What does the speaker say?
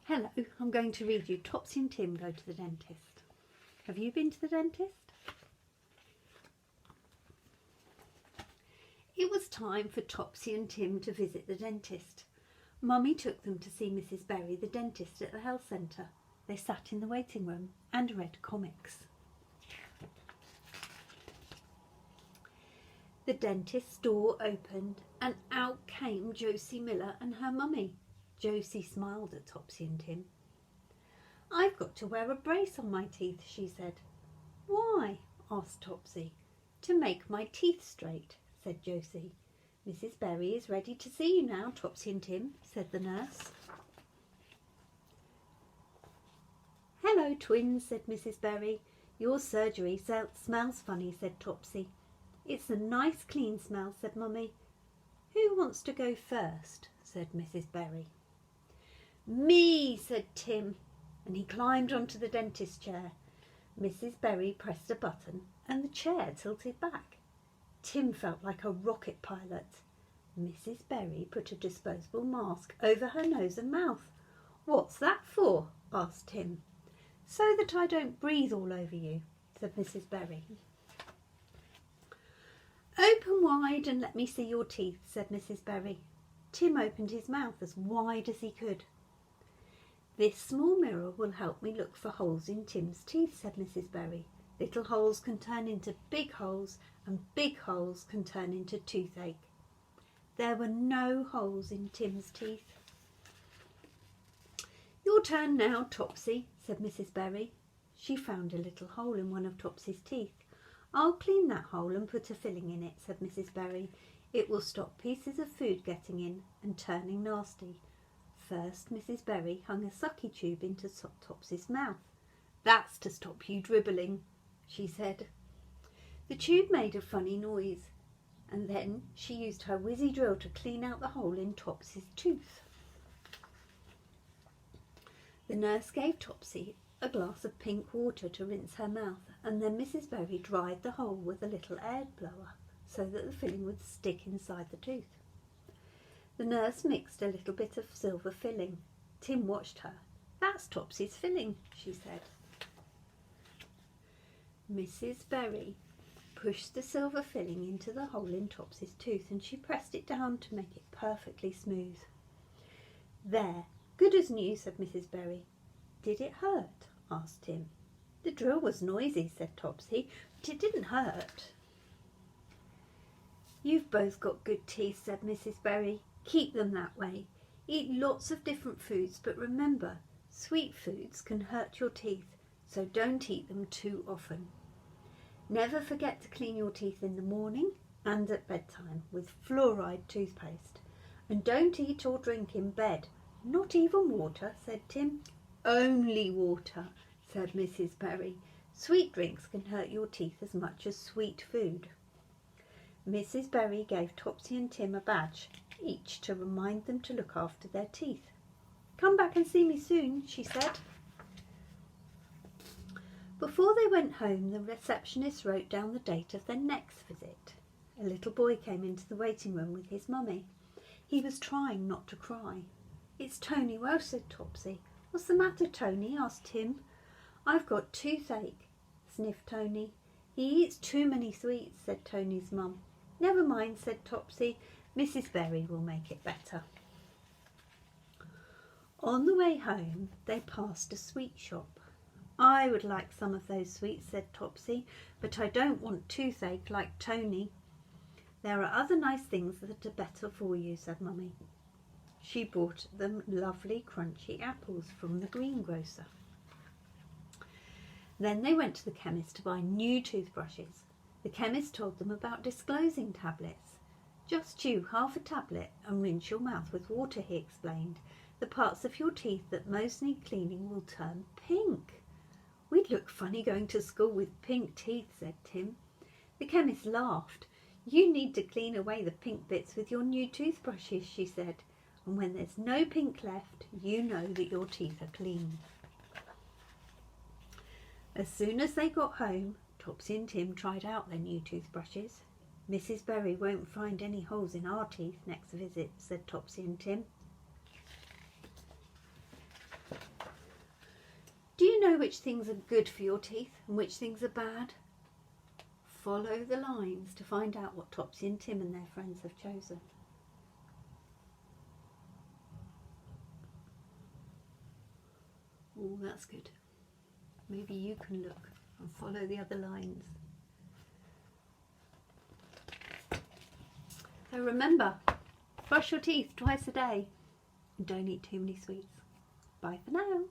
Hello, I'm going to read you Topsy and Tim Go to the Dentist. Have you been to the dentist? It was time for Topsy and Tim to visit the dentist. Mummy took them to see Mrs Berry, the dentist at the health centre. They sat in the waiting room and read comics. The dentist's door opened and out came Josie Miller and her mummy. Josie smiled at Topsy and Tim. "I've got to wear a brace on my teeth," she said. "Why?" asked Topsy. "To make my teeth straight," said Josie. "Mrs Berry is ready to see you now, Topsy and Tim," said the nurse. "Hello, twins," said Mrs Berry. "Your surgery smells funny," said Topsy. "It's a nice clean smell," said Mummy. "Who wants to go first?" said Mrs Berry. "Me," said Tim, and he climbed onto the dentist's chair. Mrs Berry pressed a button and the chair tilted back. Tim felt like a rocket pilot. Mrs Berry put a disposable mask over her nose and mouth. "What's that for?" asked Tim. "So that I don't breathe all over you," said Mrs Berry. "Open wide and let me see your teeth," said Mrs Berry. Tim opened his mouth as wide as he could. "This small mirror will help me look for holes in Tim's teeth," said Mrs Berry. "Little holes can turn into big holes and big holes can turn into toothache." There were no holes in Tim's teeth. "Your turn now, Topsy," said Mrs Berry. She found a little hole in one of Topsy's teeth. "I'll clean that hole and put a filling in it," said Mrs Berry. "It will stop pieces of food getting in and turning nasty." First, Mrs Berry hung a sucky tube into Topsy's mouth. "That's to stop you dribbling," she said. The tube made a funny noise, and then she used her whizzy drill to clean out the hole in Topsy's tooth. The nurse gave Topsy a glass of pink water to rinse her mouth, and then Mrs Berry dried the hole with a little air blower so that the filling would stick inside the tooth. The nurse mixed a little bit of silver filling. Tim watched her. "That's Topsy's filling," she said. Mrs Berry pushed the silver filling into the hole in Topsy's tooth and she pressed it down to make it perfectly smooth. "There, good as new," said Mrs Berry. "Did it hurt?" asked Tim. "The drill was noisy," said Topsy, "but it didn't hurt." "You've both got good teeth," said Mrs Berry. "Keep them that way. Eat lots of different foods, but remember, sweet foods can hurt your teeth, so don't eat them too often. Never forget to clean your teeth in the morning and at bedtime with fluoride toothpaste. And don't eat or drink in bed. Not even water," said Tim. "Only water," said Mrs Berry. "Sweet drinks can hurt your teeth as much as sweet food." Mrs Berry gave Topsy and Tim a badge each to remind them to look after their teeth. "Come back and see me soon," she said. Before they went home, the receptionist wrote down the date of their next visit. A little boy came into the waiting room with his mummy. He was trying not to cry. "It's Tony Welsh," said Topsy. "What's the matter, Tony?" asked Tim. "I've got toothache," sniffed Tony. "He eats too many sweets," said Tony's mum. "Never mind," said Topsy. "Mrs Berry will make it better." On the way home, they passed a sweet shop. "I would like some of those sweets," said Topsy, "but I don't want toothache like Tony." "There are other nice things that are better for you," said Mummy. She bought them lovely crunchy apples from the greengrocer. Then they went to the chemist to buy new toothbrushes. The chemist told them about disclosing tablets. "Just chew half a tablet and rinse your mouth with water," he explained. "The parts of your teeth that most need cleaning will turn pink." "We'd look funny going to school with pink teeth," said Tim. The chemist laughed. "You need to clean away the pink bits with your new toothbrushes," she said. "And when there's no pink left, you know that your teeth are clean." As soon as they got home, Topsy and Tim tried out their new toothbrushes. "Mrs Berry won't find any holes in our teeth next visit," said Topsy and Tim. you know which things are good for your teeth and which things are bad? Follow the lines to find out what Topsy and Tim and their friends have chosen. Oh, that's good. Maybe you can look and follow the other lines. So remember, brush your teeth twice a day and don't eat too many sweets. Bye for now.